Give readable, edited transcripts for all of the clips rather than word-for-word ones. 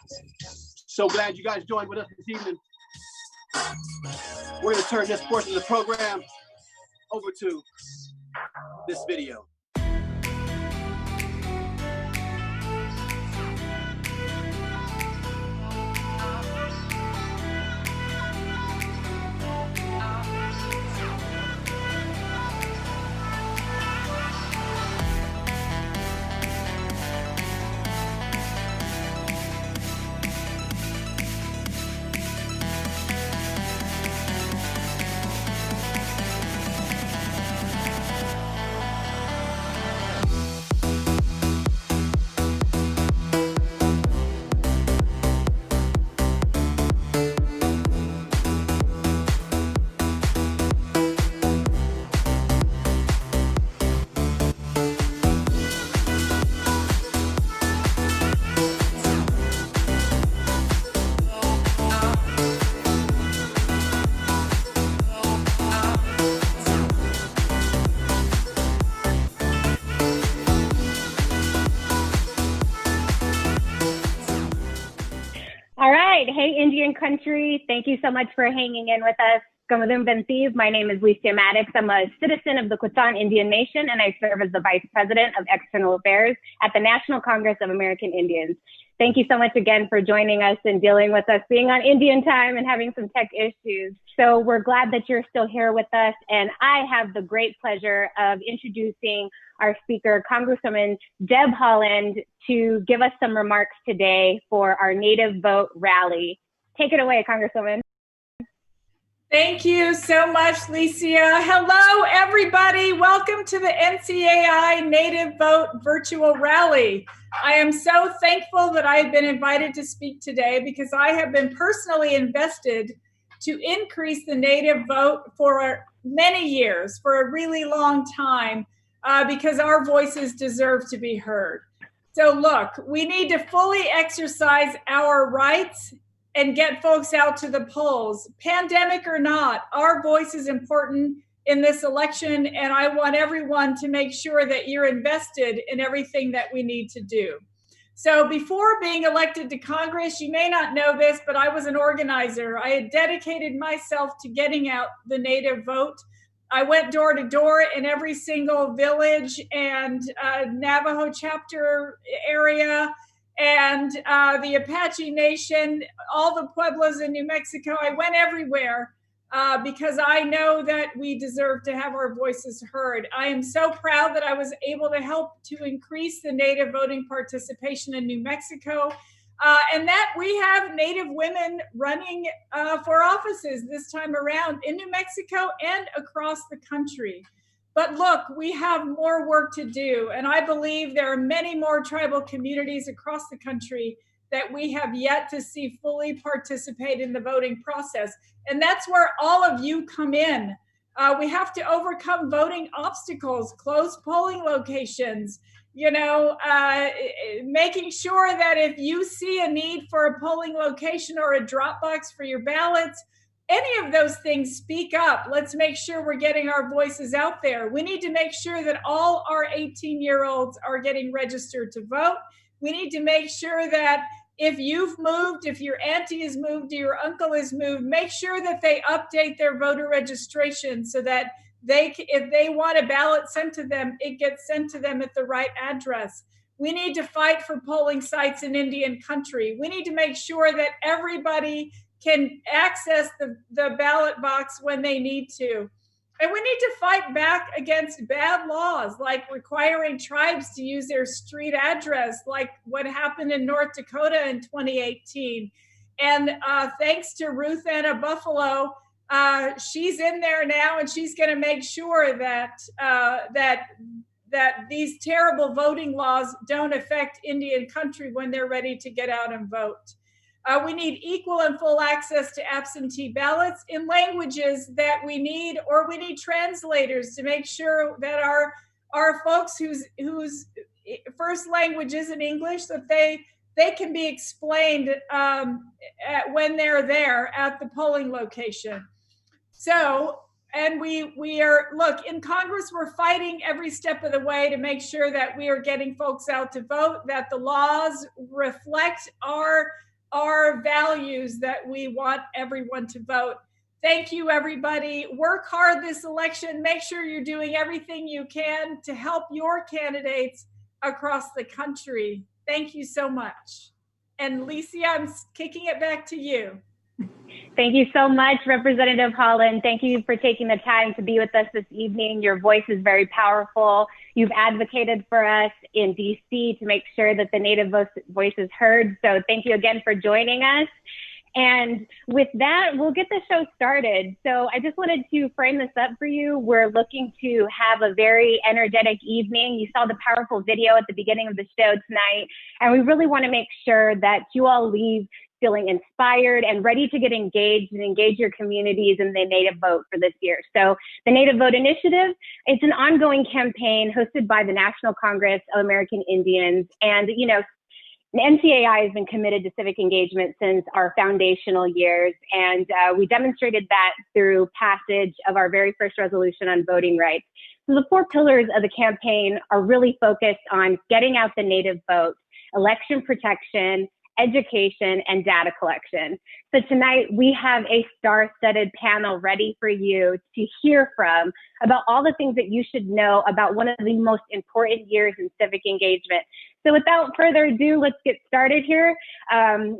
So glad you guys joined with us this evening. We're going to turn this portion of the program over to this video. Hey, Indian country. Thank you so much for hanging in with us. My name is Licia Maddox. I'm a citizen of the Quechan Indian Nation, and I serve as the Vice President of External Affairs at the National Congress of American Indians. Thank you so much again for joining us and dealing with us being on Indian time and having some tech issues. So we're glad that you're still here with us. And I have the great pleasure of introducing our speaker, Congresswoman Deb Haaland, to give us some remarks today for our Native Vote rally. Take it away, Congresswoman. Thank you so much, Licia. Hello, everybody. Welcome to the NCAI Native Vote virtual rally. I am so thankful that I have been invited to speak today because I have been personally invested to increase the Native vote for many years, for a really long time, because our voices deserve to be heard. So look, we need to fully exercise our rights and get folks out to the polls. Pandemic or not, our voice is important in this election, and I want everyone to make sure that you're invested in everything that we need to do. So before being elected to Congress, you may not know this, but I was an organizer. I had dedicated myself to getting out the Native vote. I went door to door in every single village and Navajo chapter area, and the Apache Nation, all the pueblos in New Mexico. I went everywhere because I know that we deserve to have our voices heard. I am so proud that I was able to help to increase the Native voting participation in New Mexico, and that we have Native women running for offices this time around in New Mexico and across the country. But look, we have more work to do, and I believe there are many more tribal communities across the country that we have yet to see fully participate in the voting process. And that's where all of you come in. We have to overcome voting obstacles, close polling locations, making sure that if you see a need for a polling location or a drop box for your ballots, any of those things, speak up. Let's make sure we're getting our voices out there. We need to make sure that all our 18-year-olds are getting registered to vote. We need to make sure that if you've moved, if your auntie has moved, or your uncle has moved, make sure that they update their voter registration so that if they want a ballot sent to them, it gets sent to them at the right address. We need to fight for polling sites in Indian country. We need to make sure that everybody can access the ballot box when they need to. And we need to fight back against bad laws like requiring tribes to use their street address, like what happened in North Dakota in 2018. And thanks to Ruth Anna Buffalo, she's in there now, and she's going to make sure that these terrible voting laws don't affect Indian country when they're ready to get out and vote. We need equal and full access to absentee ballots in languages that we need, or we need translators to make sure that our folks whose first language isn't English, that they can be explained when they're there at the polling location. So, and we are, look, in Congress, we're fighting every step of the way to make sure that we are getting folks out to vote, that the laws reflect our our values that we want everyone to vote. Thank you, everybody. Work hard this election. Make sure you're doing everything you can to help your candidates across the country. Thank you so much. And Licia, I'm kicking it back to you. Thank you so much, Representative Haaland. Thank you for taking the time to be with us this evening. Your voice is very powerful. You've advocated for us in DC to make sure that the Native voice is heard. So thank you again for joining us. And with that, we'll get the show started. So I just wanted to frame this up for you. We're looking to have a very energetic evening. You saw the powerful video at the beginning of the show tonight, and we really want to make sure that you all leave feeling inspired and ready to get engaged and engage your communities in the Native Vote for this year. So the Native Vote Initiative, it's an ongoing campaign hosted by the National Congress of American Indians. And, you know, the NCAI has been committed to civic engagement since our foundational years, and we demonstrated that through passage of our very first resolution on voting rights. So the 4 pillars of the campaign are really focused on getting out the Native vote, election protection, education, and data collection. So tonight we have a star-studded panel ready for you to hear from about all the things that you should know about one of the most important years in civic engagement. So without further ado, let's get started here.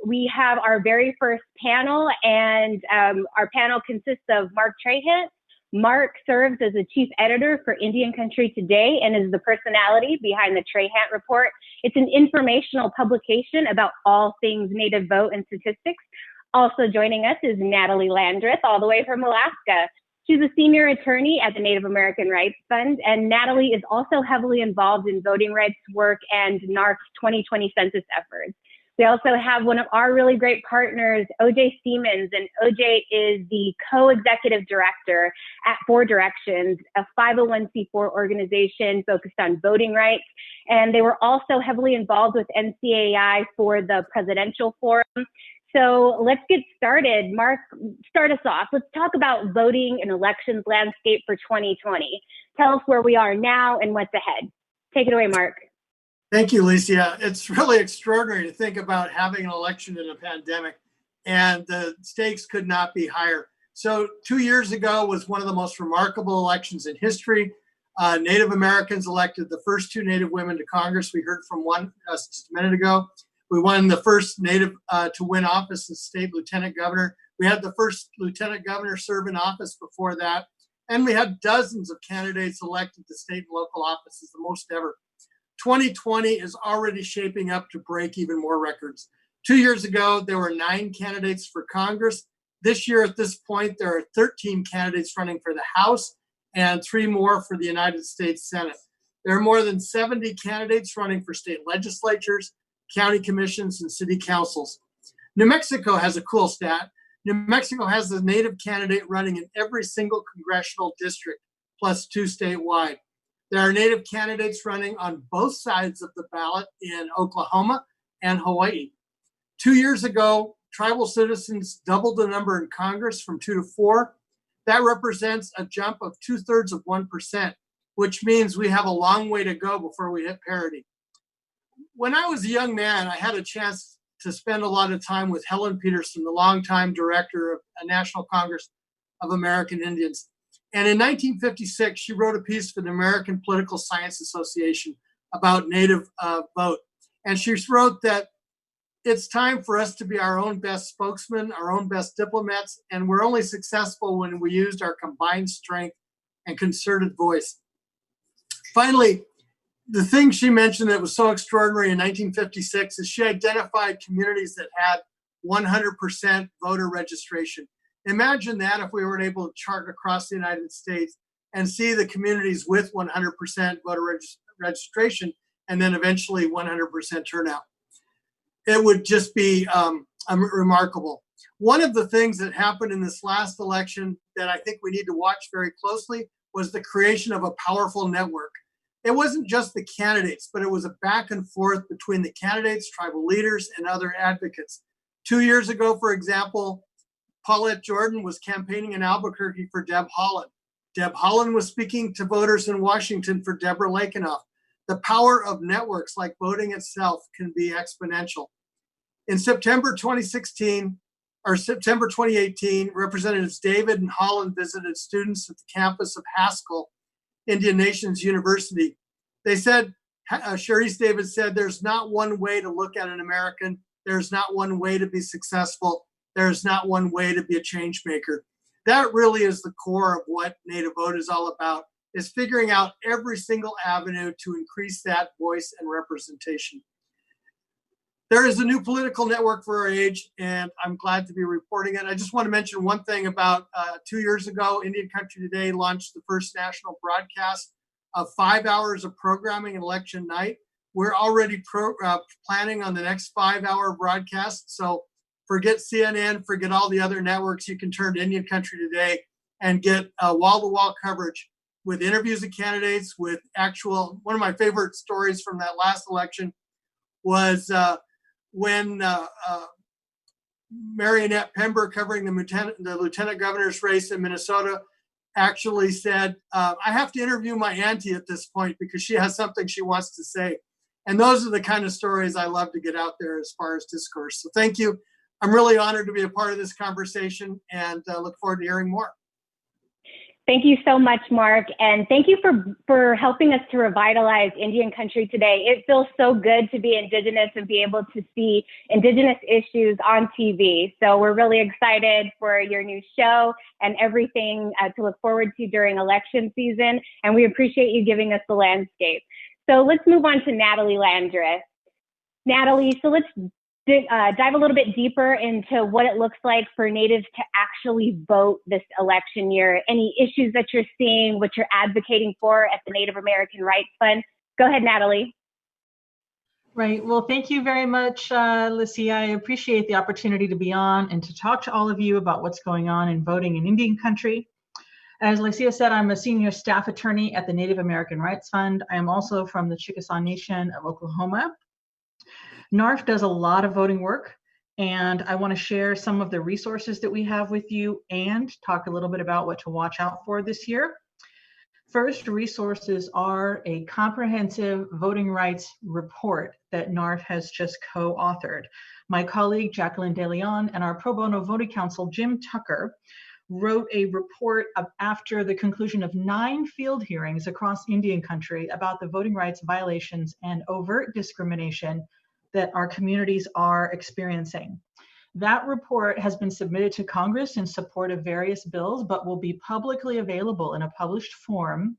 We have our very first panel, and our panel consists of Mark Trahant. Mark serves as the chief editor for Indian Country Today and is the personality behind the Trahant Report. It's an informational publication about all things Native vote and statistics. Also joining us is Natalie Landreth, all the way from Alaska. She's a senior attorney at the Native American Rights Fund, and Natalie is also heavily involved in voting rights work and NARC's 2020 census efforts. We also have one of our really great partners, OJ Siemens, and OJ is the co-executive director at 4 Directions, a 501c4 organization focused on voting rights. And they were also heavily involved with NCAI for the presidential forum. So let's get started. Mark, start us off. Let's talk about voting and elections landscape for 2020. Tell us where we are now and what's ahead. Take it away, Mark. Thank you, Licia. It's really extraordinary to think about having an election in a pandemic, and the stakes could not be higher. So 2 years ago was one of the most remarkable elections in history. Native Americans elected the first 2 Native women to Congress. We heard from one just a minute ago. We won the first Native to win office as state lieutenant governor. We had the first lieutenant governor serve in office before that. And we had dozens of candidates elected to state and local offices, the most ever. 2020 is already shaping up to break even more records. 2 years ago, there were 9 candidates for Congress. This year, at this point, there are 13 candidates running for the House and 3 more for the United States Senate. There are more than 70 candidates running for state legislatures, county commissions, and city councils. New Mexico has a cool stat. New Mexico has the Native candidate running in every single congressional district, plus 2 statewide. There are Native candidates running on both sides of the ballot in Oklahoma and Hawaii. 2 years ago, tribal citizens doubled the number in Congress from 2 to 4. That represents a jump of 2/3 of 1%, which means we have a long way to go before we hit parity. When I was a young man, I had a chance to spend a lot of time with Helen Peterson, the longtime director of the National Congress of American Indians. And in 1956, she wrote a piece for the American Political Science Association about Native vote. And she wrote that it's time for us to be our own best spokesmen, our own best diplomats, and we're only successful when we used our combined strength and concerted voice. Finally, the thing she mentioned that was so extraordinary in 1956 is she identified communities that had 100% voter registration. Imagine that if we were able to chart across the United States and see the communities with 100% voter registration and then eventually 100% turnout. It would just be remarkable. One of the things that happened in this last election that I think we need to watch very closely was the creation of a powerful network. It wasn't just the candidates, but it was a back and forth between the candidates, tribal leaders, and other advocates. 2 years ago, for example, Paulette Jordan was campaigning in Albuquerque for Deb Haaland. Deb Haaland was speaking to voters in Washington for Deborah Lakenoff. The power of networks like voting itself can be exponential. In September 2016, or September 2018, Representatives David and Haaland visited students at the campus of Haskell Indian Nations University. They said, Sharice David said, there's not one way to look at an American. There's not one way to be successful. There's not one way to be a change maker. That really is the core of what Native Vote is all about, is figuring out every single avenue to increase that voice and representation. There is a new political network for our age, and I'm glad to be reporting it. I just want to mention one thing about 2 years ago, Indian Country Today launched the first national broadcast of 5 hours of programming on election night. We're already planning on the next 5-hour broadcast. So forget CNN, forget all the other networks. You can turn to Indian Country Today and get wall-to-wall coverage with interviews of candidates, with actual, one of my favorite stories from that last election was when Marionette Pember, covering the lieutenant governor's race in Minnesota, actually said, I have to interview my auntie at this point because she has something she wants to say. And those are the kind of stories I love to get out there as far as discourse. So thank you. I'm really honored to be a part of this conversation, and look forward to hearing more. Thank you so much, Mark. And thank you for helping us to revitalize Indian Country Today. It feels so good to be Indigenous and be able to see Indigenous issues on TV. So we're really excited for your new show and everything to look forward to during election season. And we appreciate you giving us the landscape. So let's move on to Natalie Landreth. Natalie, so let's dive a little bit deeper into what it looks like for Natives to actually vote this election year. Any issues that you're seeing, what you're advocating for at the Native American Rights Fund. Go ahead, Natalie. Right. Well, thank you very much, Lissy. I appreciate the opportunity to be on and to talk to all of you about what's going on in voting in Indian Country. As Lycia said, I'm a senior staff attorney at the Native American Rights Fund. I am also from the Chickasaw Nation of Oklahoma. NARF does a lot of voting work, and I want to share some of the resources that we have with you and talk a little bit about what to watch out for this year. First, resources are a comprehensive voting rights report that NARF has just co-authored. My colleague Jacqueline DeLeon and our pro bono voting counsel Jim Tucker wrote a report after the conclusion of 9 field hearings across Indian Country about the voting rights violations and overt discrimination that our communities are experiencing. That report has been submitted to Congress in support of various bills, but will be publicly available in a published form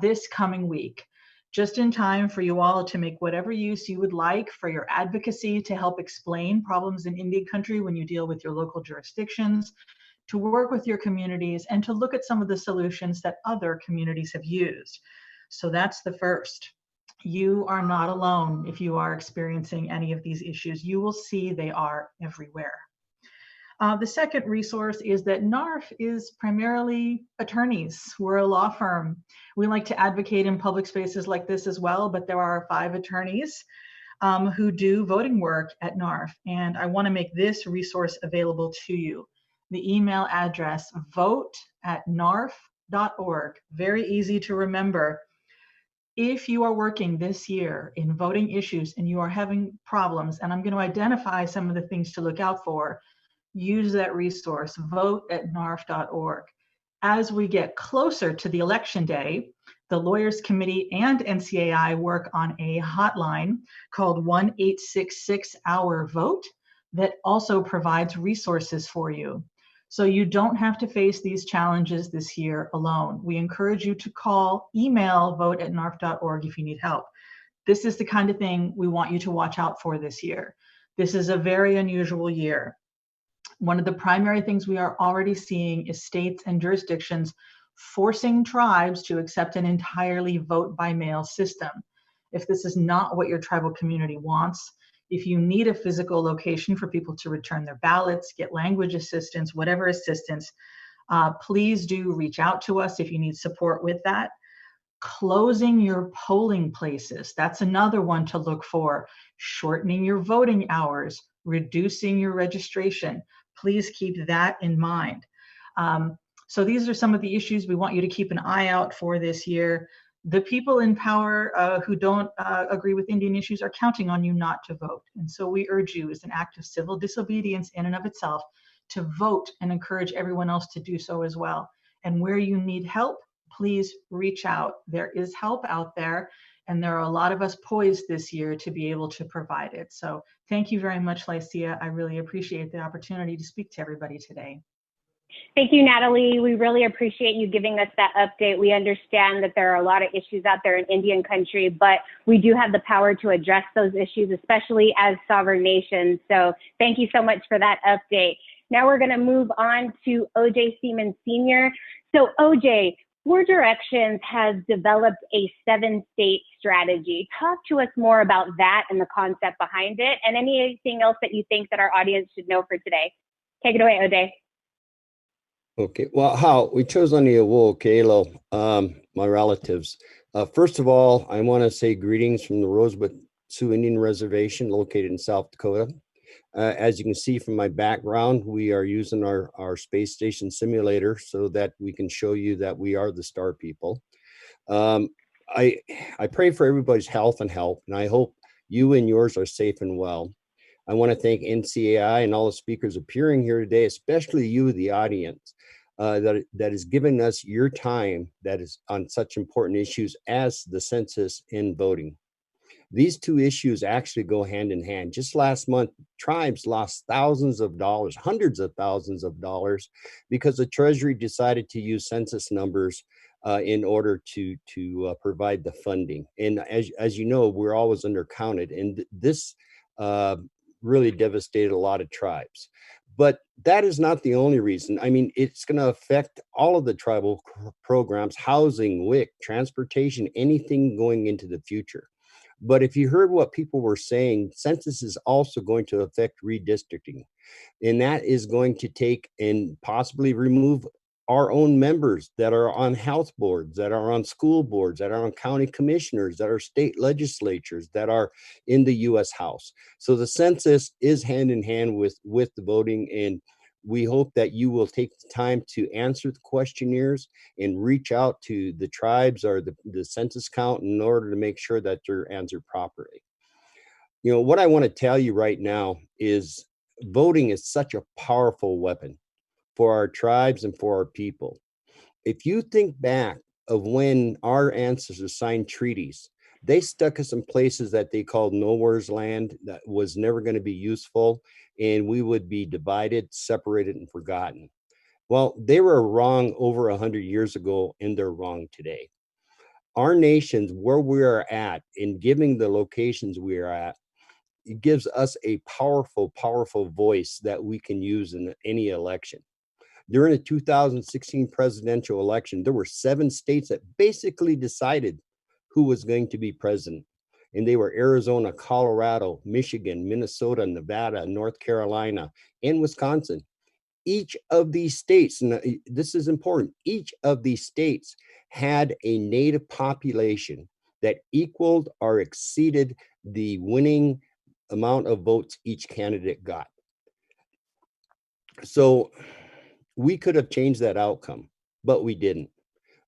this coming week, just in time for you all to make whatever use you would like for your advocacy to help explain problems in Indian Country when you deal with your local jurisdictions, to work with your communities, and to look at some of the solutions that other communities have used. So that's the first. You are not alone if you are experiencing any of these issues. You will see they are everywhere. The second resource is that NARF is primarily attorneys. We're a law firm. We like to advocate in public spaces like this as well, but there are 5 attorneys who do voting work at NARF, and I want to make this resource available to you. The email address, vote@narf.org, very easy to remember. If you are working this year in voting issues and you are having problems, and I'm going to identify some of the things to look out for, use that resource, vote@narf.org. As we get closer to the election day, the Lawyers Committee and NCAI work on a hotline called 1-866-OUR-VOTE that also provides resources for you. So you don't have to face these challenges this year alone. We encourage you to call, email vote@narf.org if you need help. This is the kind of thing we want you to watch out for this year. This is a very unusual year. One of the primary things we are already seeing is states and jurisdictions forcing tribes to accept an entirely vote by mail system. If this is not what your tribal community wants, if you need a physical location for people to return their ballots, get language assistance, whatever assistance, please do reach out to us if you need support with that. Closing your polling places, that's another one to look for. Shortening your voting hours, reducing your registration. Please keep that in mind. So these are some of the issues we want you to keep an eye out for this year. the people in power who don't agree with Indian issues are counting on you not to vote. And so we urge you, as an act of civil disobedience in and of itself, to vote and encourage everyone else to do so as well. And where you need help, please reach out. There is help out there, and there are a lot of us poised this year to be able to provide it. So thank you very much, Lycia. I really appreciate the opportunity to speak to everybody today. Thank you, Natalie. We really appreciate you giving us that update. We understand that there are a lot of issues out there in Indian country, but we do have the power to address those issues, especially as sovereign nations. So thank you so much for that update. Now we're going to move on to OJ Seaman Sr. So OJ, Four Directions has developed a 7-state strategy. Talk to us more about that and the concept behind it, and anything else that you think that our audience should know for today. Take it away, OJ. Okay, well, how we chose on the Awo Kalo, my relatives. First of all, I want to say greetings from the Rosebud Sioux Indian Reservation located in South Dakota. As you can see from my background, we are using our space station simulator so that we can show you that we are the star people. I pray for everybody's health and health, and I hope you and yours are safe and well. I want to thank NCAI and all the speakers appearing here today, especially you, the audience, that is giving us your time that is on such important issues as the census and voting. These two issues actually go hand in hand. Just last month, tribes lost thousands of dollars, hundreds of thousands of dollars, because the Treasury decided to use census numbers in order to provide the funding. And as you know, we're always undercounted, and this really devastated a lot of tribes. But that is not the only reason. I mean, it's going to affect all of the tribal programs, housing, WIC, transportation, anything going into the future. But if you heard what people were saying, census is also going to affect redistricting. And that is going to take and possibly remove our own members that are on health boards, that are on school boards, that are on county commissioners, that are state legislatures, that are in the U.S. House. So the census is hand in hand with the voting, and we hope that you will take the time to answer the questionnaires and reach out to the tribes or the census count in order to make sure that they're answered properly. You know, what I want to tell you right now is voting is such a powerful weapon for our tribes and for our people. If you think back of when our ancestors signed treaties, they stuck us in places that they called nowhere's land, that was never going to be useful, and we would be divided, separated, and forgotten. Well, they were wrong over 100 years ago, and they're wrong today. Our nations, where we are at, in giving the locations we are at, it gives us a powerful, powerful voice that we can use in any election. During the 2016 presidential election, there were 7 states that basically decided who was going to be president. And they were Arizona, Colorado, Michigan, Minnesota, Nevada, North Carolina, and Wisconsin. Each of these states, and this is important, each of these states had a native population that equaled or exceeded the winning amount of votes each candidate got. So we could have changed that outcome, but we didn't.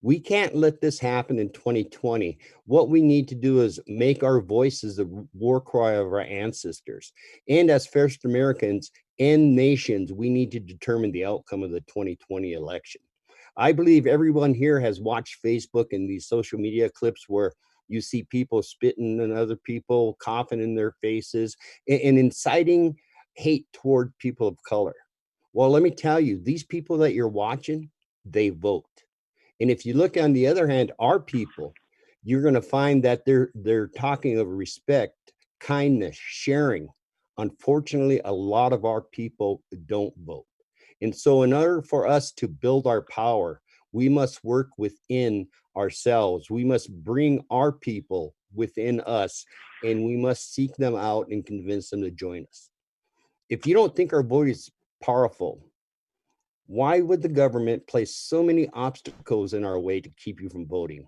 We can't let this happen in 2020. What we need to do is make our voices the war cry of our ancestors. And as First Americans and nations, we need to determine the outcome of the 2020 election. I believe everyone here has watched Facebook and these social media clips where you see people spitting on other people, coughing in their faces, and inciting hate toward people of color. Well, let me tell you, these people that you're watching, they vote. And if you look on the other hand, our people, you're going to find that they're talking of respect, kindness, sharing. Unfortunately, a lot of our people don't vote. And so in order for us to build our power, we must work within ourselves. We must bring our people within us, and we must seek them out and convince them to join us. If you don't think our vote is powerful, why would the government place so many obstacles in our way to keep you from voting?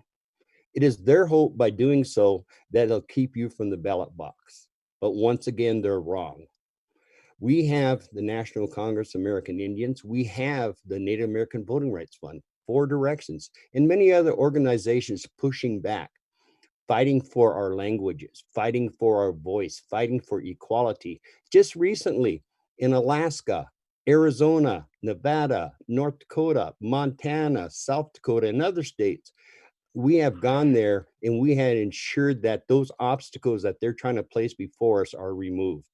It is their hope by doing so that it'll keep you from the ballot box. But once again, they're wrong. We have the National Congress of American Indians. We have the Native American Voting Rights Fund, 4 Directions, and many other organizations pushing back, fighting for our languages, fighting for our voice, fighting for equality. Just recently in Alaska, Arizona, Nevada, North Dakota, Montana, South Dakota, and other states, we have gone there and we had ensured that those obstacles that they're trying to place before us are removed.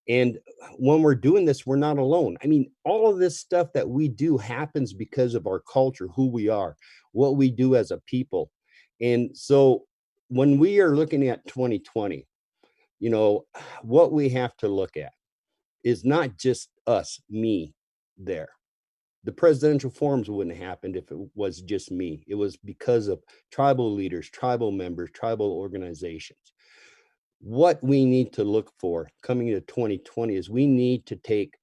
And when we're doing this, we're not alone. I mean, all of this stuff that we do happens because of our culture, who we are, what we do as a people. And so when we are looking at 2020, you know, what we have to look at is not just us, me there. The presidential forums wouldn't have happened if it was just me. It was because of tribal leaders, tribal members, tribal organizations. What we need to look for coming into 2020 is we need to take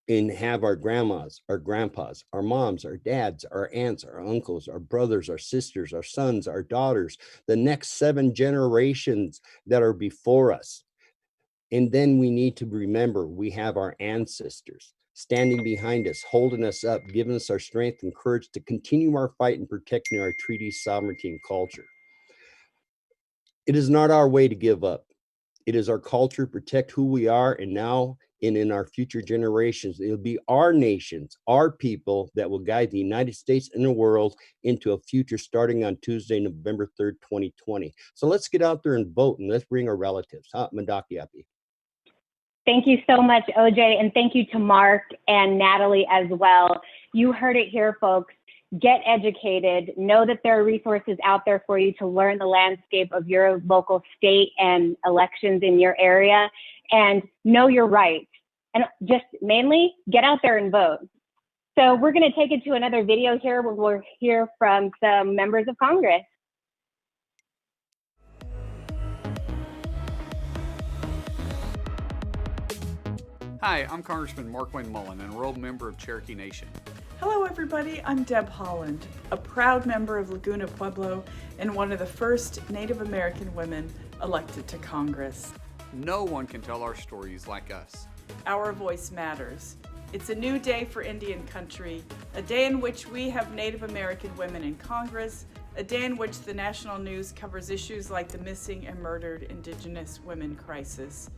and have our grandmas, our grandpas, our moms, our dads, our aunts, our uncles, our brothers, our sisters, our sons, our daughters, the next 7 generations that are before us. And then we need to remember we have our ancestors standing behind us, holding us up, giving us our strength and courage to continue our fight in protecting our treaty sovereignty and culture. It is not our way to give up. It is our culture to protect who we are, and now and in our future generations, it'll be our nations, our people that will guide the United States and the world into a future starting on Tuesday, November 3rd, 2020. So let's get out there and vote, and let's bring our relatives. Madakiapi. Thank you so much, OJ, and thank you to Mark and Natalie as well. You heard it here, folks. Get educated. Know that there are resources out there for you to learn the landscape of your local state and elections in your area, and know your rights. And just mainly, get out there and vote. So we're going to take it to another video here where we'll hear from some members of Congress. Hi, I'm Congressman Mark Wayne Mullen, an enrolled member of Cherokee Nation. Hello everybody, I'm Deb Haaland, a proud member of Laguna Pueblo and one of the first Native American women elected to Congress. No one can tell our stories like us. Our voice matters. It's a new day for Indian country, a day in which we have Native American women in Congress, a day in which the national news covers issues like the missing and murdered Indigenous women crisis,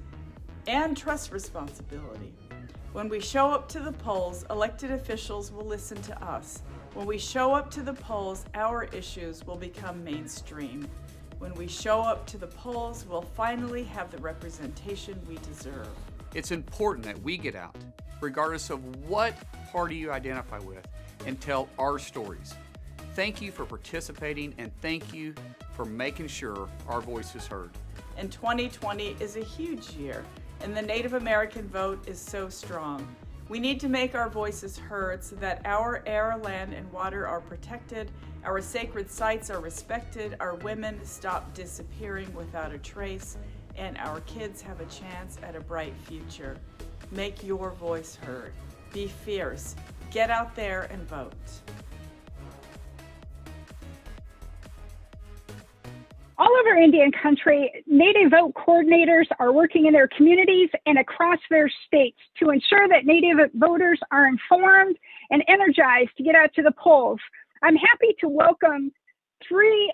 and trust responsibility. When we show up to the polls, elected officials will listen to us. When we show up to the polls, our issues will become mainstream. When we show up to the polls, we'll finally have the representation we deserve. It's important that we get out, regardless of what party you identify with, and tell our stories. Thank you for participating, and thank you for making sure our voice is heard. And 2020 is a huge year, and the Native American vote is so strong. We need to make our voices heard so that our air, land, and water are protected, our sacred sites are respected, our women stop disappearing without a trace, and our kids have a chance at a bright future. Make your voice heard. Be fierce. Get out there and vote. All over Indian country, Native vote coordinators are working in their communities and across their states to ensure that Native voters are informed and energized to get out to the polls. I'm happy to welcome 3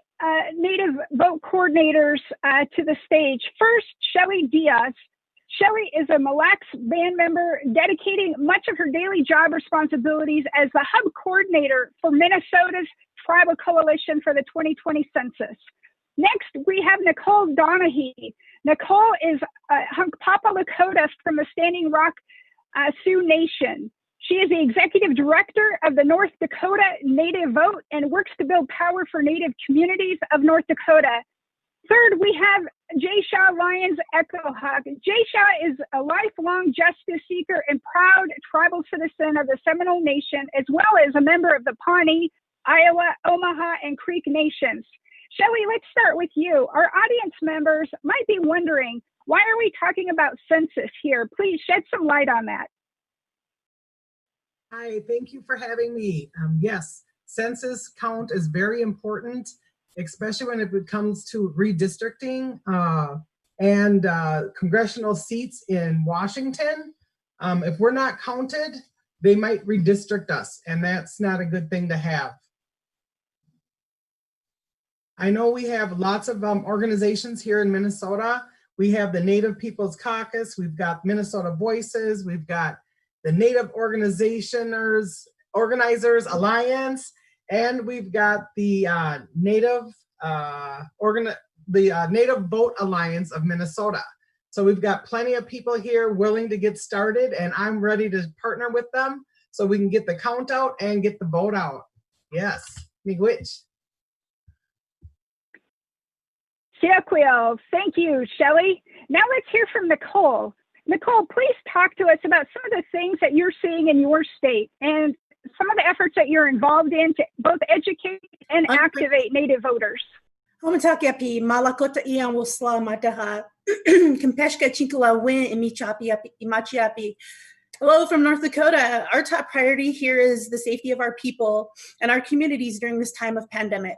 Native vote coordinators to the stage. First, Shelly Diaz. Shelly is a Mille Lacs band member dedicating much of her daily job responsibilities as the hub coordinator for Minnesota's Tribal Coalition for the 2020 Census. Next, we have Nicole Donahue. Nicole is Hunkpapa Lakota from the Standing Rock Sioux Nation. She is the executive director of the North Dakota Native Vote and works to build power for Native communities of North Dakota. Third, we have Jay Shaw Lyons Echohawk. Jay Shaw is a lifelong justice seeker and proud tribal citizen of the Seminole Nation, as well as a member of the Pawnee, Iowa, Omaha, and Creek Nations. Shelly, let's start with you. Our audience members might be wondering, why are we talking about census here? Please shed some light on that. Hi, thank you for having me. Yes, census count is very important, especially when it comes to redistricting and congressional seats in Washington. If we're not counted, they might redistrict us, and that's not a good thing to have. I know we have lots of organizations here in Minnesota. We have the Native Peoples Caucus, we've got Minnesota Voices, we've got the Native Organizers Alliance, and we've got the Native Vote Alliance of Minnesota. So we've got plenty of people here willing to get started, and I'm ready to partner with them so we can get the count out and get the vote out. Yes, miigwech. Thank you, Shelley. Now let's hear from Nicole. Nicole, please talk to us about some of the things that you're seeing in your state and some of the efforts that you're involved in to both educate and activate Native voters. Homatakiapi, malakota ian wusla mataha, kempeshka chinkula win imachiapi. Hello from North Dakota. Our top priority here is the safety of our people and our communities during this time of pandemic.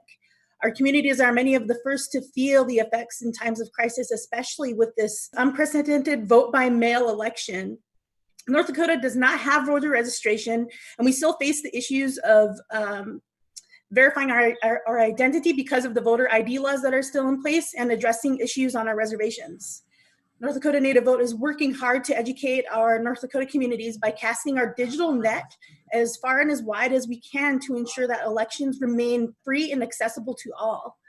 Our communities are many of the first to feel the effects in times of crisis, especially with this unprecedented vote-by-mail election. North Dakota does not have voter registration, and we still face the issues of verifying our identity because of the voter ID laws that are still in place and addressing issues on our reservations. North Dakota Native Vote is working hard to educate our North Dakota communities by casting our digital net as far and as wide as we can to ensure that elections remain free and accessible to all.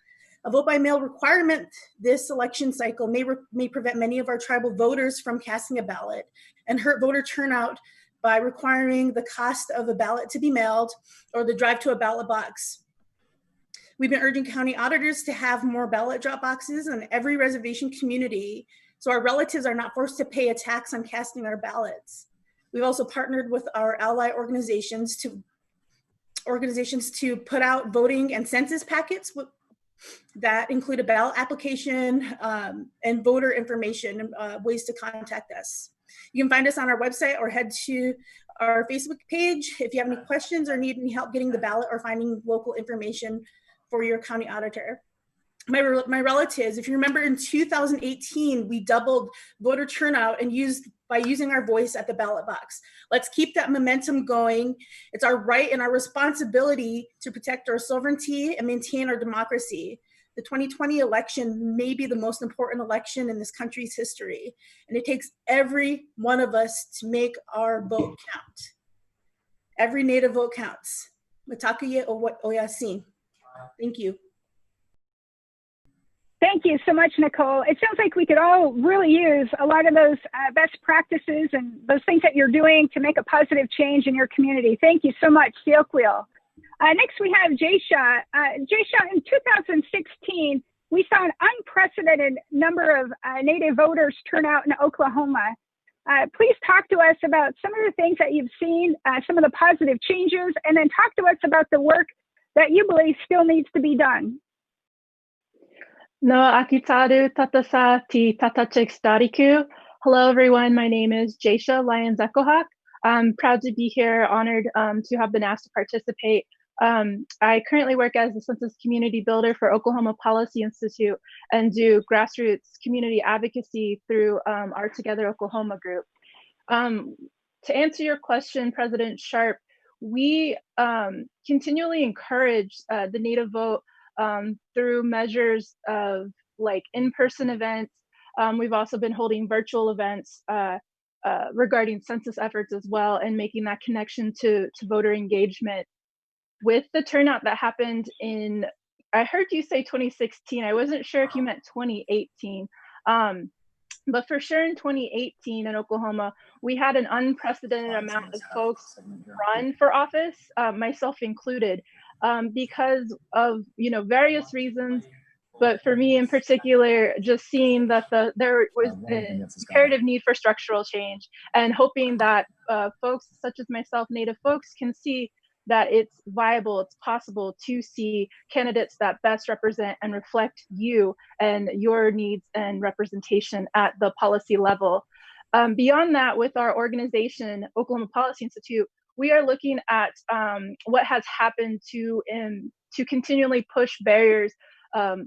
A vote by mail requirement this election cycle may prevent many of our tribal voters from casting a ballot and hurt voter turnout by requiring the cost of a ballot to be mailed or the drive to a ballot box. We've been urging county auditors to have more ballot drop boxes in every reservation community so our relatives are not forced to pay a tax on casting our ballots. We've also partnered with our ally organizations to put out voting and census packets that include a ballot application and voter information, ways to contact us. You can find us on our website or head to our Facebook page if you have any questions or need any help getting the ballot or finding local information for your county auditor. My relatives, if you remember in 2018, we doubled voter turnout and by using our voice at the ballot box. Let's keep that momentum going. It's our right and our responsibility to protect our sovereignty and maintain our democracy. The 2020 election may be the most important election in this country's history, and it takes every one of us to make our vote count. Every Native vote counts. Matakuye Oyasin. Thank you. Thank you so much, Nicole. It sounds like we could all really use a lot of those best practices and those things that you're doing to make a positive change in your community. Thank you so much, Siokwiel. Next, we have Jaysha. Jaysha, in 2016, we saw an unprecedented number of Native voters turn out in Oklahoma. Please talk to us about some of the things that you've seen, some of the positive changes, and then talk to us about the work that you believe still needs to be done. No akitaru tatasa ti tatachekstariku. Hello, everyone. My name is Jaysha Lyons-Ekohak. I'm proud to be here, honored to have been asked to participate. I currently work as a census community builder for Oklahoma Policy Institute and do grassroots community advocacy through our Together Oklahoma group. To answer your question, President Sharp, we continually encourage the Native vote through measures of like in-person events. We've also been holding virtual events regarding census efforts as well and making that connection to voter engagement. With the turnout that happened in, I heard you say 2016, I wasn't sure if you meant 2018, but for sure in 2018 in Oklahoma, we had an unprecedented amount of folks run for office, myself included, because of various reasons. But for me in particular, just seeing that there was an imperative need for structural change and hoping that folks such as myself, Native folks, can see that it's viable, it's possible to see candidates that best represent and reflect you and your needs and representation at the policy level. Beyond that, with our organization, Oklahoma Policy Institute, we are looking at what has happened to continually push barriers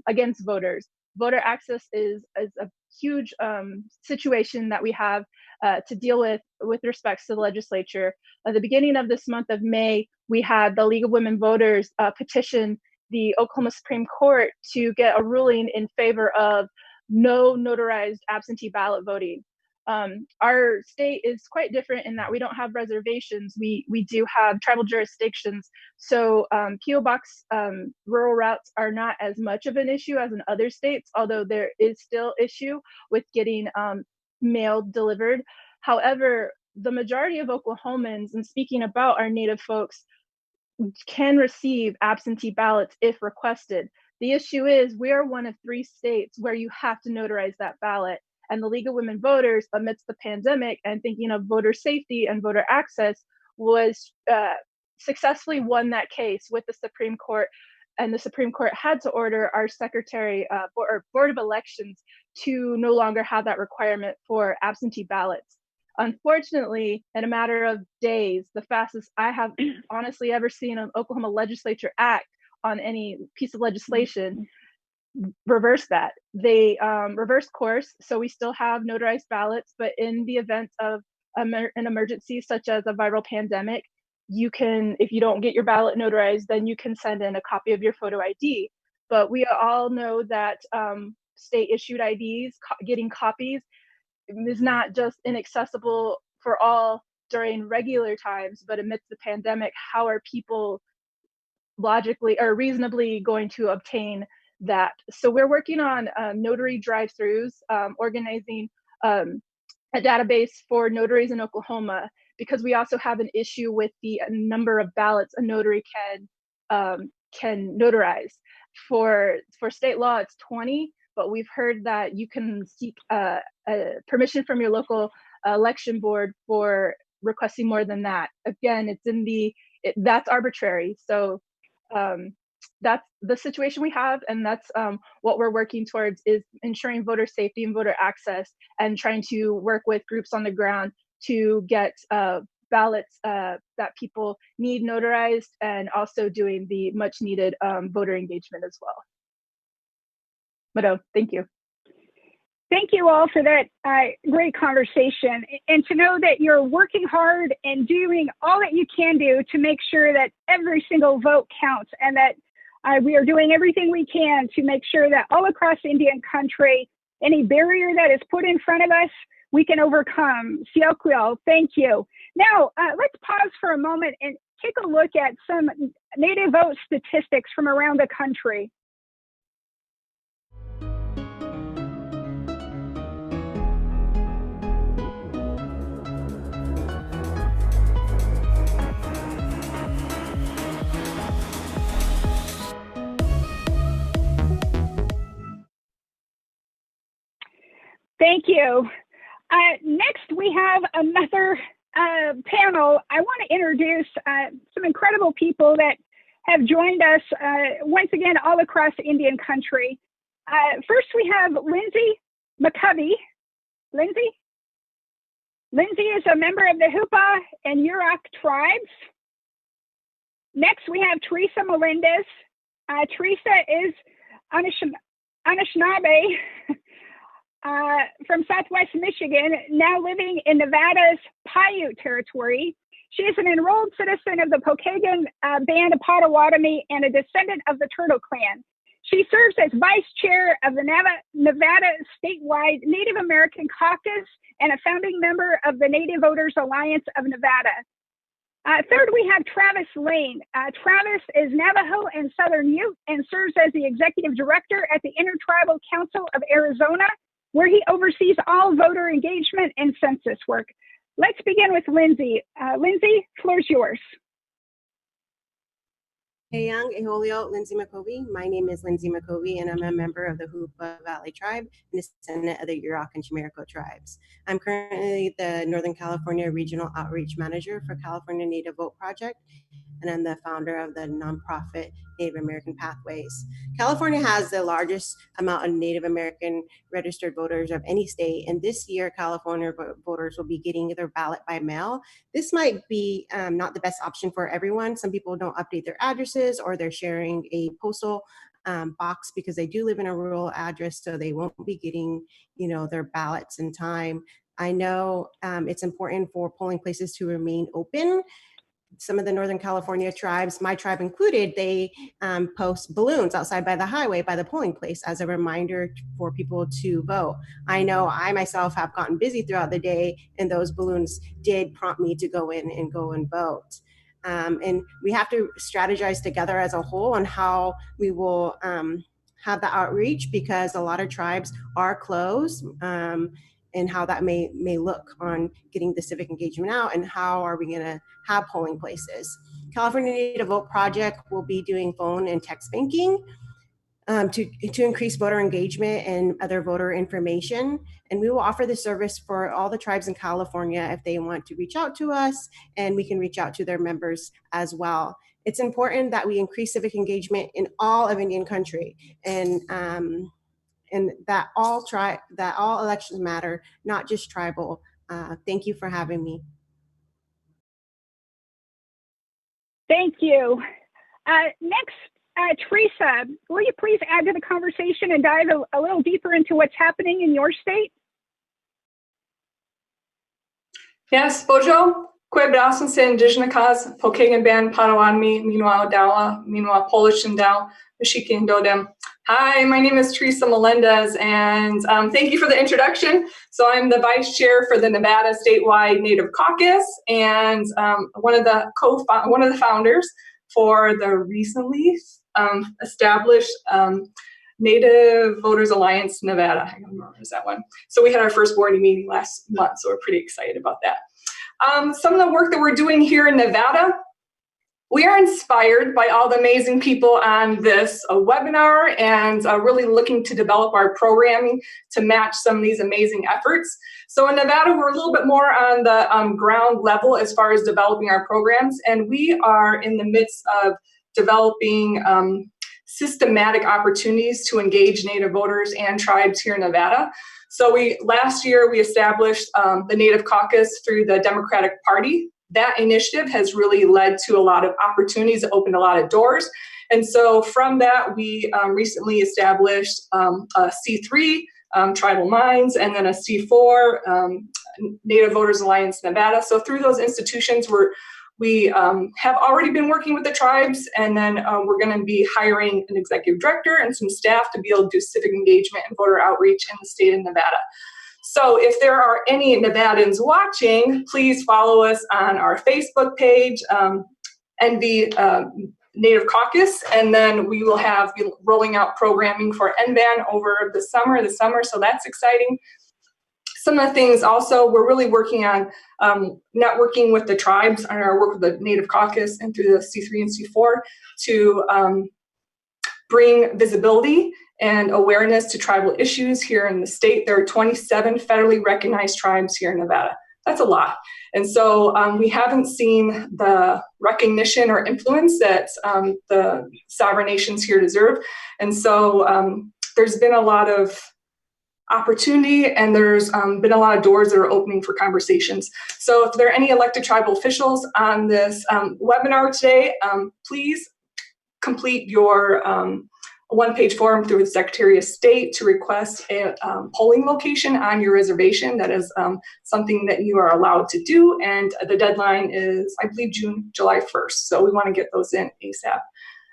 against voters. Voter access is a huge situation that we have to deal with respects to the legislature. At the beginning of this month of May, we had the League of Women Voters petition the Oklahoma Supreme Court to get a ruling in favor of no notarized absentee ballot voting. Our state is quite different in that we don't have reservations. We do have tribal jurisdictions. So PO Box rural routes are not as much of an issue as in other states, although there is still issue with getting mail delivered. However, the majority of Oklahomans, and speaking about our Native folks, can receive absentee ballots if requested. The issue is we are one of 3 states where you have to notarize that ballot. And the League of Women Voters, amidst the pandemic and thinking of voter safety and voter access, was successfully won that case with the Supreme Court. And the Supreme Court had to order our Secretary or Board of Elections to no longer have that requirement for absentee ballots. Unfortunately, in a matter of days, the fastest I have honestly ever seen an Oklahoma legislature act on any piece of legislation, reverse that. They reversed course, so we still have notarized ballots, but in the event of an emergency such as a viral pandemic, you can, if you don't get your ballot notarized, then you can send in a copy of your photo ID. But we all know that state issued IDs, getting copies, is not just inaccessible for all during regular times, but amidst the pandemic, how are people logically or reasonably going to obtain that? So we're working on notary drive-throughs, organizing a database for notaries in Oklahoma, because we also have an issue with the number of ballots a notary can notarize. For state law, it's 20, but we've heard that you can seek permission from your local election board for requesting more than that. Again, it's in that's arbitrary. So that's the situation we have, and that's what we're working towards, is ensuring voter safety and voter access, and trying to work with groups on the ground to get ballots that people need notarized, and also doing the much needed voter engagement as well. Mado, thank you. Thank you all for that great conversation, and to know that you're working hard and doing all that you can do to make sure that every single vote counts, and that we are doing everything we can to make sure that all across Indian country, any barrier that is put in front of us, we can overcome. Siakwil, thank you. Now, let's pause for a moment and take a look at some Native vote statistics from around the country. Thank you. Next, we have another panel. I want to introduce some incredible people that have joined us once again all across Indian country. First, we have Lindsay McCovey. Lindsay is a member of the Hupa and Yurok tribes. Next, we have Teresa Melendez. Teresa is Anishinaabe from Southwest Michigan, now living in Nevada's Paiute territory. She is an enrolled citizen of the Pokagon Band of Potawatomi and a descendant of the Turtle Clan. She serves as vice chair of the Nevada statewide Native American Caucus and a founding member of the Native Voters Alliance of Nevada. Third, we have Travis Lane. Travis is Navajo and Southern Ute and serves as the executive director at the Intertribal Council of Arizona, where he oversees all voter engagement and census work. Let's begin with Lindsay. Lindsay, floor's yours. Hey, Young, Eholio, Lindsay McCovey. My name is Lindsay McCovey, and I'm a member of the Hupa Valley Tribe and descendant of the Yurok and Chimariko tribes. I'm currently the Northern California Regional Outreach Manager for California Native Vote Project, and I'm the founder of the nonprofit Native American Pathways. California has the largest amount of Native American registered voters of any state, and this year California voters will be getting their ballot by mail. This might be not the best option for everyone. Some people don't update their addresses, or they're sharing a postal box because they do live in a rural address, so they won't be getting, their ballots in time. I know it's important for polling places to remain open. Some of the Northern California tribes, my tribe included, they post balloons outside by the highway, by the polling place, as a reminder for people to vote. I know I myself have gotten busy throughout the day, and those balloons did prompt me to go in and vote. And we have to strategize together as a whole on how we will have the outreach, because a lot of tribes are closed. And how that may look on getting the civic engagement out, and how are we going to have polling places. California Native Vote Project will be doing phone and text banking to increase voter engagement and other voter information. And we will offer this service for all the tribes in California if they want to reach out to us, and we can reach out to their members as well. It's important that we increase civic engagement in all of Indian country, and that all elections matter, not just tribal. Thank you for having me. Thank you. Next, Teresa, will you please add to the conversation and dive a little deeper into what's happening in your state? Yes, Bojo, Kwe Brasun se Indigenous Cause, Pokagan Ban, Padawanmi, Meanwhile Dawa, Meanwhile Polish and Dow, Mashiki Dodem. Hi, my name is Teresa Melendez, and thank you for the introduction. So I'm the vice chair for the Nevada Statewide Native Caucus, and one of the founders for the recently established Native Voters Alliance Nevada. I don't remember that one. So we had our first board meeting last month, so we're pretty excited about that. Some of the work that we're doing here in Nevada, we are inspired by all the amazing people on this webinar, and really looking to develop our programming to match some of these amazing efforts. So in Nevada, we're a little bit more on the ground level as far as developing our programs, and we are in the midst of developing systematic opportunities to engage Native voters and tribes here in Nevada. So last year we established the Native Caucus through the Democratic Party. That initiative has really led to a lot of opportunities, opened a lot of doors. And so from that, we recently established a C3, Tribal Minds, and then a C4, Native Voters Alliance Nevada. So through those institutions, we have already been working with the tribes, and then we're going to be hiring an executive director and some staff to be able to do civic engagement and voter outreach in the state of Nevada. So if there are any Nevadans watching, please follow us on our Facebook page, NV Native Caucus, and then we will be rolling out programming for NBAN over the summer, so that's exciting. Some of the things also, we're really working on networking with the tribes on our work with the Native Caucus and through the C3 and C4 to bring visibility and awareness to tribal issues here in the state. There are 27 federally recognized tribes here in Nevada. That's a lot. And so we haven't seen the recognition or influence that the sovereign nations here deserve. And so there's been a lot of opportunity, and there's been a lot of doors that are opening for conversations. So if there are any elected tribal officials on this webinar today, please complete your one-page form through the Secretary of State to request a polling location on your reservation. That is something that you are allowed to do, and the deadline is, I believe, July 1st. So we want to get those in ASAP.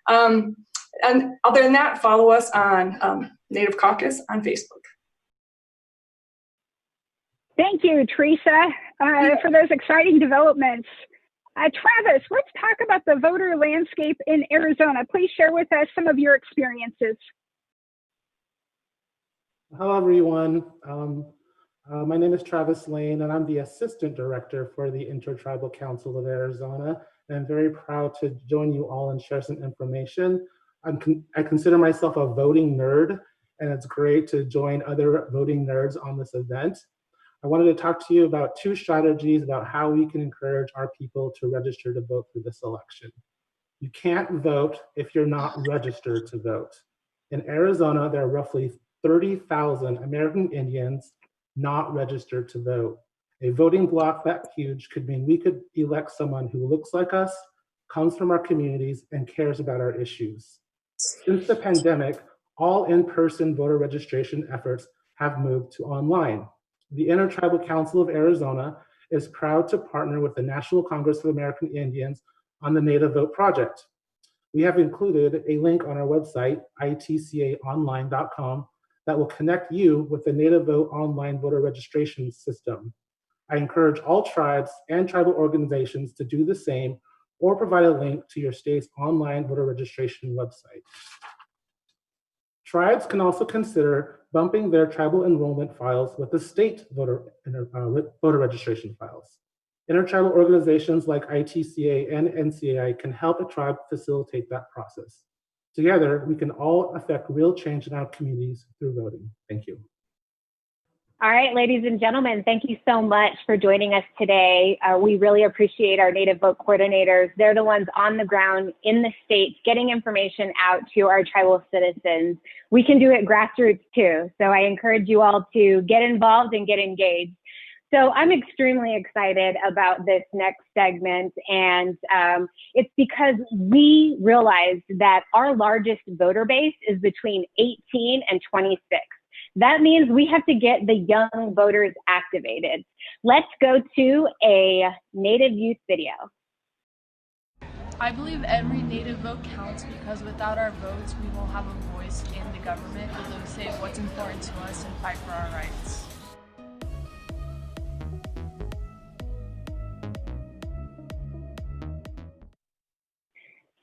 And other than that, follow us on Native Caucus on Facebook. Thank you, Teresa, for those exciting developments. Travis, let's talk about the voter landscape in Arizona. Please share with us some of your experiences. Hello, everyone. My name is Travis Lane, and I'm the Assistant Director for the Intertribal Council of Arizona. And I'm very proud to join you all and share some information. I consider myself a voting nerd, and it's great to join other voting nerds on this event. I wanted to talk to you about two strategies about how we can encourage our people to register to vote for this election. You can't vote if you're not registered to vote. In Arizona, there are roughly 30,000 American Indians not registered to vote. A voting block that huge could mean we could elect someone who looks like us, comes from our communities, and cares about our issues. Since the pandemic, all in-person voter registration efforts have moved to online. The Intertribal Council of Arizona is proud to partner with the National Congress of American Indians on the Native Vote Project. We have included a link on our website, itcaonline.com, that will connect you with the Native Vote online voter registration system. I encourage all tribes and tribal organizations to do the same or provide a link to your state's online voter registration website. Tribes can also consider bumping their tribal enrollment files with the state voter registration files. Intertribal organizations like ITCA and NCAI can help a tribe facilitate that process. Together, we can all affect real change in our communities through voting. Thank you. All right, ladies and gentlemen, thank you so much for joining us today. We really appreciate our Native Vote coordinators. They're the ones on the ground in the states getting information out to our tribal citizens. We can do it grassroots too. So I encourage you all to get involved and get engaged. So I'm extremely excited about this next segment, and it's because we realized that our largest voter base is between 18 and 26. That means we have to get the young voters activated. Let's go to a Native youth video. I believe every Native vote counts because without our votes, we won't have a voice in the government able to say what's important to us and fight for our rights.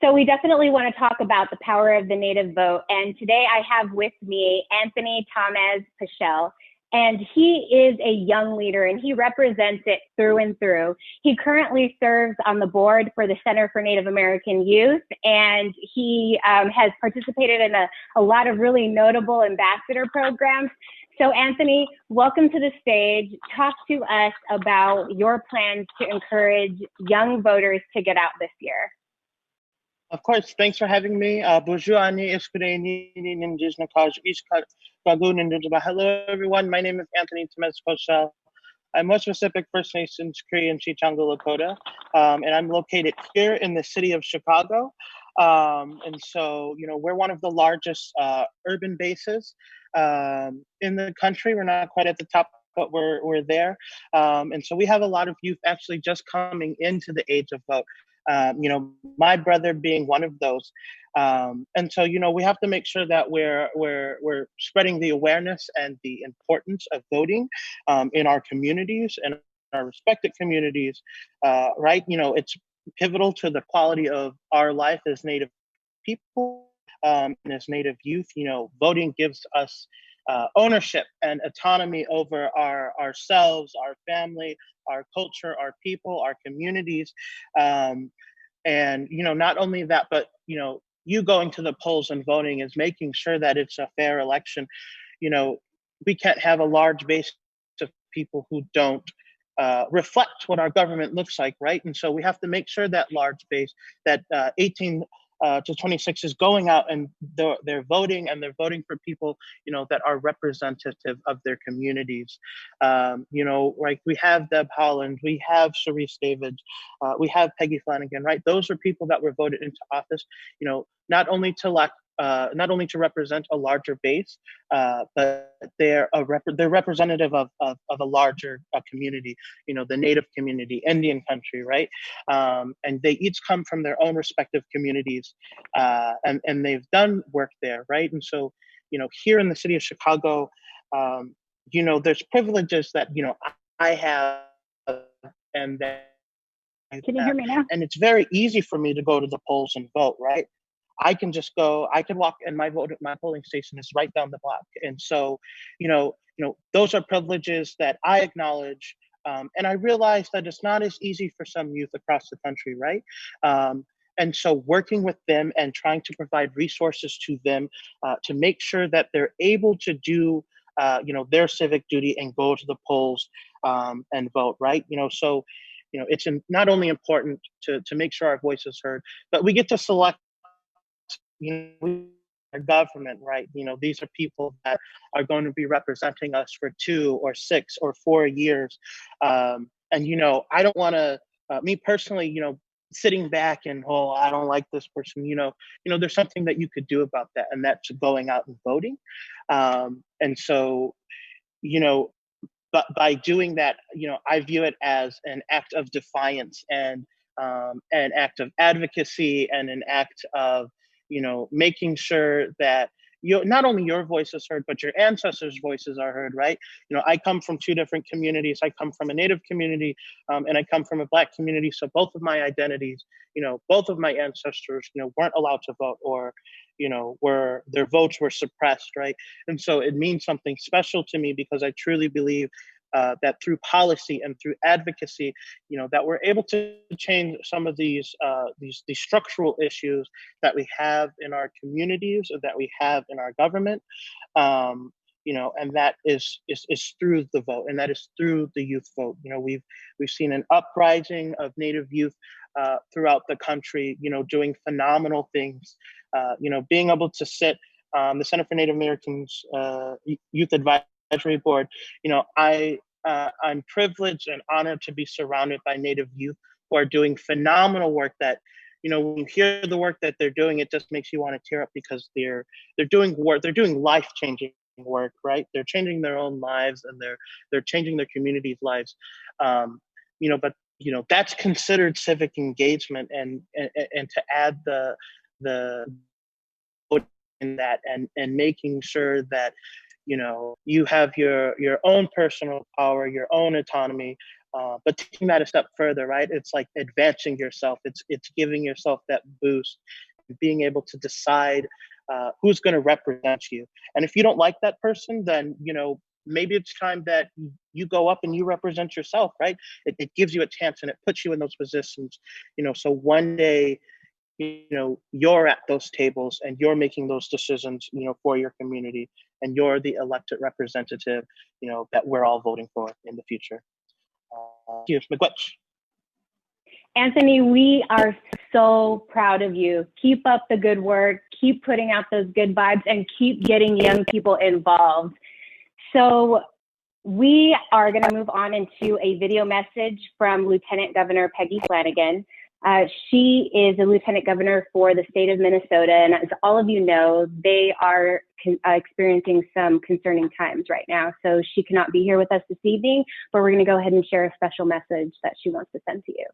So we definitely want to talk about the power of the Native vote. And today I have with me Anthony Thomas Pichel, and he is a young leader and he represents it through and through. He currently serves on the board for the Center for Native American Youth, and he has participated in a lot of really notable ambassador programs. So Anthony, welcome to the stage. Talk to us about your plans to encourage young voters to get out this year. Of course, thanks for having me. Hello, everyone. My name is Anthony Thomas Pichel. I'm West Pacific First Nations Cree and Chicanga Lakota, and I'm located here in the city of Chicago. And so, we're one of the largest urban bases in the country. We're not quite at the top, but we're there. And so we have a lot of youth actually just coming into the age of vote. My brother being one of those. And so, we have to make sure that we're spreading the awareness and the importance of voting in our communities and our respective communities, right? It's pivotal to the quality of our life as Native people and as Native youth. Voting gives us ownership and autonomy over ourselves, our family, our culture, our people, our communities. And, not only that, but, you going to the polls and voting is making sure that it's a fair election. We can't have a large base of people who don't reflect what our government looks like, right? And so we have to make sure that large base, that 18 to 26 is going out and they're voting, and they're voting for people, that are representative of their communities. Like we have Deb Haaland, we have Sharice David, we have Peggy Flanagan, right? Those are people that were voted into office, not only to represent a larger base, but they're representative of a larger community, the Native community, Indian country, right? And they each come from their own respective communities, and they've done work there, right? And so, here in the city of Chicago, there's privileges that, I have, and that Can you hear me now? And it's very easy for me to go to the polls and vote, right? I can just go, I can walk, and my polling station is right down the block. And so, those are privileges that I acknowledge. And I realize that it's not as easy for some youth across the country, right? And so working with them and trying to provide resources to them to make sure that they're able to do, their civic duty and go to the polls and vote, right? So, it's not only important to make sure our voice is heard, but we get to select our government, right? These are people that are going to be representing us for 2 or 6 or 4 years. And, I don't want to, me personally, sitting back and, oh, I don't like this person, there's something that you could do about that, and that's going out and voting. And so, but by doing that, I view it as an act of defiance and an act of advocacy and an act of, making sure that not only your voice is heard, but your ancestors' voices are heard, right? I come from two different communities. I come from a Native community, and I come from a Black community. So both of my identities, both of my ancestors, weren't allowed to vote, or, their votes were suppressed, right? And so it means something special to me, because I truly believe that through policy and through advocacy, that we're able to change some of these structural issues that we have in our communities, or that we have in our government, and that is through the vote, and that is through the youth vote. We've seen an uprising of Native youth throughout the country, doing phenomenal things, being able to sit the Center for Native Americans Youth Advisory Board. I'm privileged and honored to be surrounded by Native youth who are doing phenomenal work that, when you hear the work that they're doing, it just makes you want to tear up, because they're doing work, they're doing life-changing work, right? They're changing their own lives, and they're changing their communities' lives. But that's considered civic engagement, and to add the in that, and making sure that you have your own personal power, your own autonomy, but taking that a step further, right? It's like advancing yourself. It's giving yourself that boost, being able to decide who's going to represent you. And if you don't like that person, then maybe it's time that you go up and you represent yourself, right? It gives you a chance, and it puts you in those positions, so one day, you're at those tables, and you're making those decisions, for your community, and you're the elected representative, that we're all voting for in the future. Here's McGwitch. Anthony, we are so proud of you. Keep up the good work, keep putting out those good vibes, and keep getting young people involved. So we are going to move on into a video message from Lieutenant Governor Peggy Flanagan. She is a lieutenant governor for the state of Minnesota, and as all of you know, they are experiencing some concerning times right now. So she cannot be here with us this evening, but we're going to go ahead and share a special message that she wants to send to you.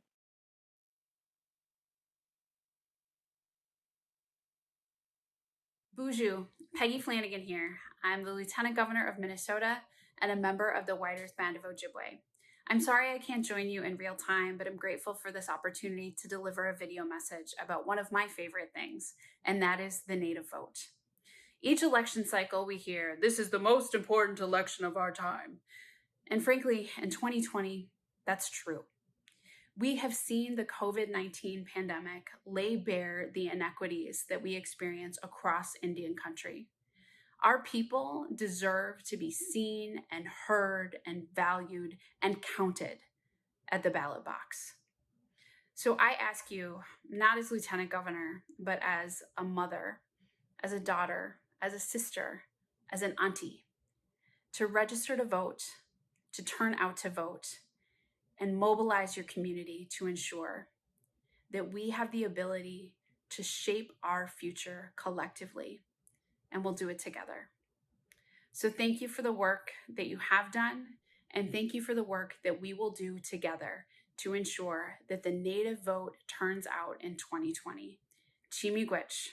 Bonjour, Peggy Flanagan here. I'm the Lieutenant Governor of Minnesota and a member of the White Earth Band of Ojibwe. I'm sorry I can't join you in real time, but I'm grateful for this opportunity to deliver a video message about one of my favorite things, and that is the Native vote. Each election cycle we hear, this is the most important election of our time. And frankly, in 2020, that's true. We have seen the COVID-19 pandemic lay bare the inequities that we experience across Indian country. Our people deserve to be seen and heard and valued and counted at the ballot box. So I ask you, not as Lieutenant Governor, but as a mother, as a daughter, as a sister, as an auntie, to register to vote, to turn out to vote, and mobilize your community to ensure that we have the ability to shape our future collectively, and we'll do it together. So thank you for the work that you have done, and thank you for the work that we will do together to ensure that the Native vote turns out in 2020. Chimigwech.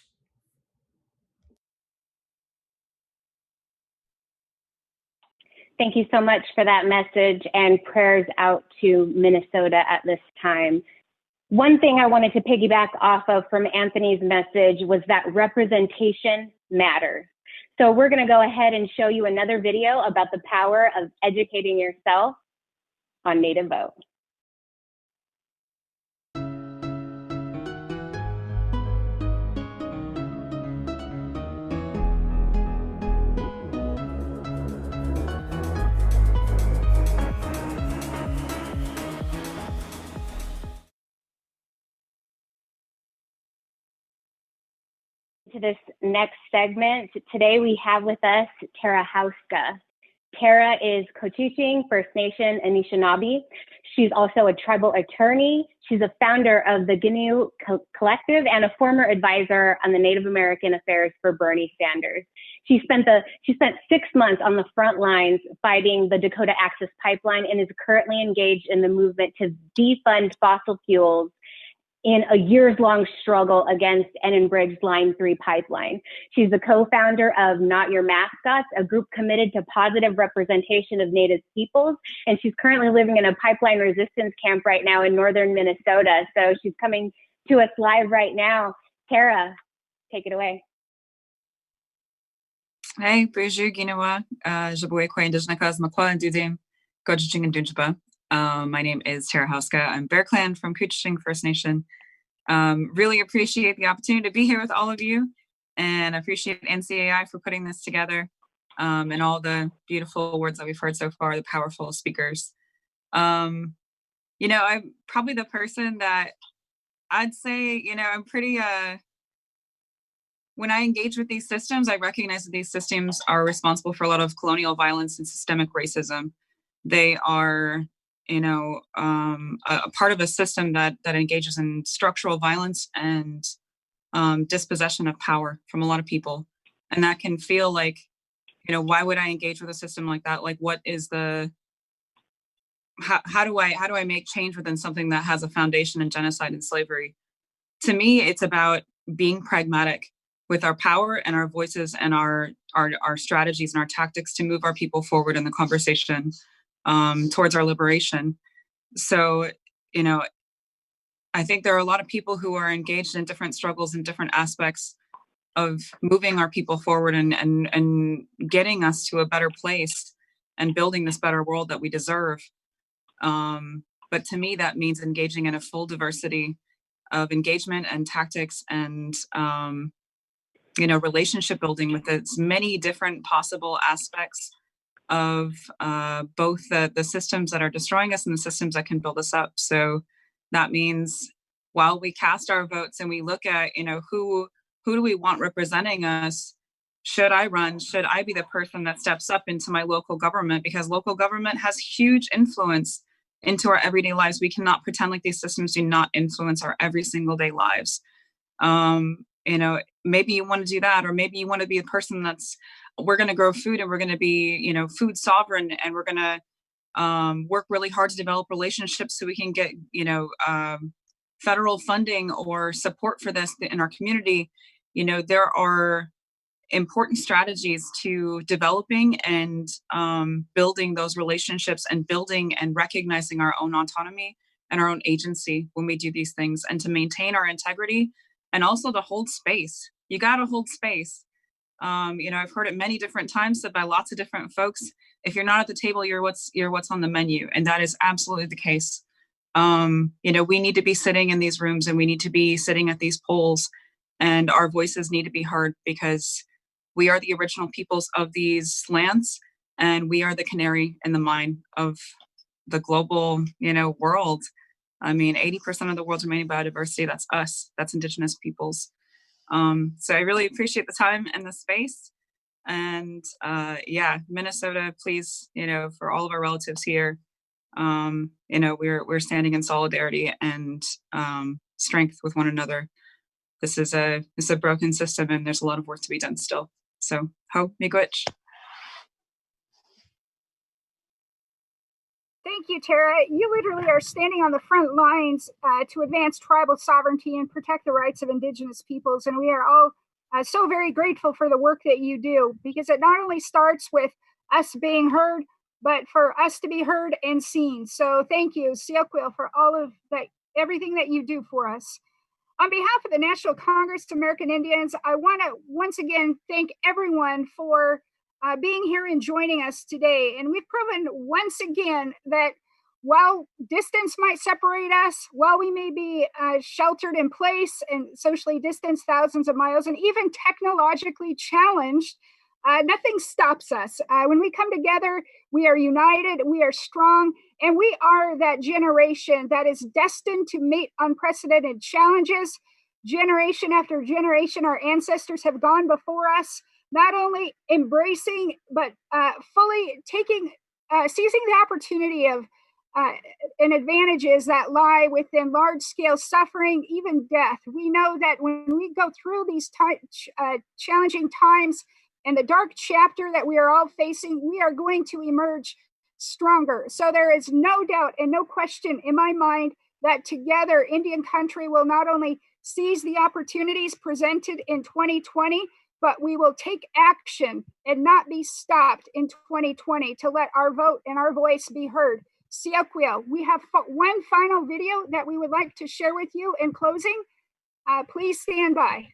Thank you so much for that message, and prayers out to Minnesota at this time. One thing I wanted to piggyback off of from Anthony's message was that representation matters. So we're going to go ahead and show you another video about the power of educating yourself on Native vote. To this next segment, today we have with us Tara Hauska. Tara is co-teaching First Nation Anishinaabe. She's also a tribal attorney. She's a founder of the GNU Collective and a former advisor on the Native American affairs for Bernie Sanders. She spent 6 months on the front lines fighting the Dakota Access Pipeline and is currently engaged in the movement to defund fossil fuels in a years-long struggle against Enbridge's Line 3 pipeline. She's the co-founder of Not Your Mascots, a group committed to positive representation of Native peoples, and she's currently living in a pipeline resistance camp right now in northern Minnesota. So she's coming to us live right now. Tara, take it away. Hey, bonjour, Ginawa. Jabwe Indigenous Cause Makwa and Dudim, Gojing and Dunjaba. My name is Tara Hauska. I'm Bear Clan from Couchiching First Nation. Really appreciate the opportunity to be here with all of you, and appreciate NCAI for putting this together, and all the beautiful words that we've heard so far, the powerful speakers. I'm probably the person that I'd say, I'm pretty, when I engage with these systems, I recognize that these systems are responsible for a lot of colonial violence and systemic racism. They are a part of a system that engages in structural violence and dispossession of power from a lot of people. And that can feel like, why would I engage with a system like that? Like, what is how do I make change within something that has a foundation in genocide and slavery? To me, it's about being pragmatic with our power and our voices and our strategies and our tactics to move our people forward in the conversation towards our liberation. So, I think there are a lot of people who are engaged in different struggles and different aspects of moving our people forward and getting us to a better place and building this better world that we deserve. But to me, that means engaging in a full diversity of engagement and tactics and, relationship building with as many different possible aspects of both the systems that are destroying us and the systems that can build us up. So that means while we cast our votes and we look at, who do we want representing us? Should I run? Should I be the person that steps up into my local government? Because local government has huge influence into our everyday lives. We cannot pretend like these systems do not influence our every single day lives. Maybe you want to do that, or maybe you want to be a person we're going to grow food and we're going to be, food sovereign, and we're going to work really hard to develop relationships so we can get, federal funding or support for this in our community. There are important strategies to developing and building those relationships and building and recognizing our own autonomy and our own agency when we do these things, and to maintain our integrity and also to hold space. You got to hold space. I've heard it many different times said by lots of different folks. If you're not at the table, you're what's on the menu. And that is absolutely the case. We need to be sitting in these rooms, and we need to be sitting at these polls, and our voices need to be heard, because we are the original peoples of these lands, and we are the canary in the mine of the global, world. 80% of the world's remaining biodiversity, that's us, that's Indigenous peoples. So I really appreciate the time and the space. And Minnesota, please, for all of our relatives here, we're standing in solidarity and strength with one another. This is a broken system, and there's a lot of work to be done still. So ho miigwech. Thank you, Tara. You literally are standing on the front lines to advance tribal sovereignty and protect the rights of Indigenous peoples. And we are all so very grateful for the work that you do, because it not only starts with us being heard, but for us to be heard and seen. So thank you, Siakwil, for all of that, everything that you do for us. On behalf of the National Congress of American Indians, I want to once again thank everyone for being here and joining us today. And we've proven once again that while distance might separate us, while we may be sheltered in place and socially distanced thousands of miles and even technologically challenged, nothing stops us. When we come together, we are united, we are strong, and we are that generation that is destined to meet unprecedented challenges. Generation after generation, our ancestors have gone before us, not only embracing, but fully seizing the opportunity of and advantages that lie within large-scale suffering, even death. We know that when we go through these challenging times and the dark chapter that we are all facing, we are going to emerge stronger. So there is no doubt and no question in my mind that together Indian country will not only seize the opportunities presented in 2020, but we will take action and not be stopped in 2020 to let our vote and our voice be heard. Siakwil, we have one final video that we would like to share with you in closing. Please stand by.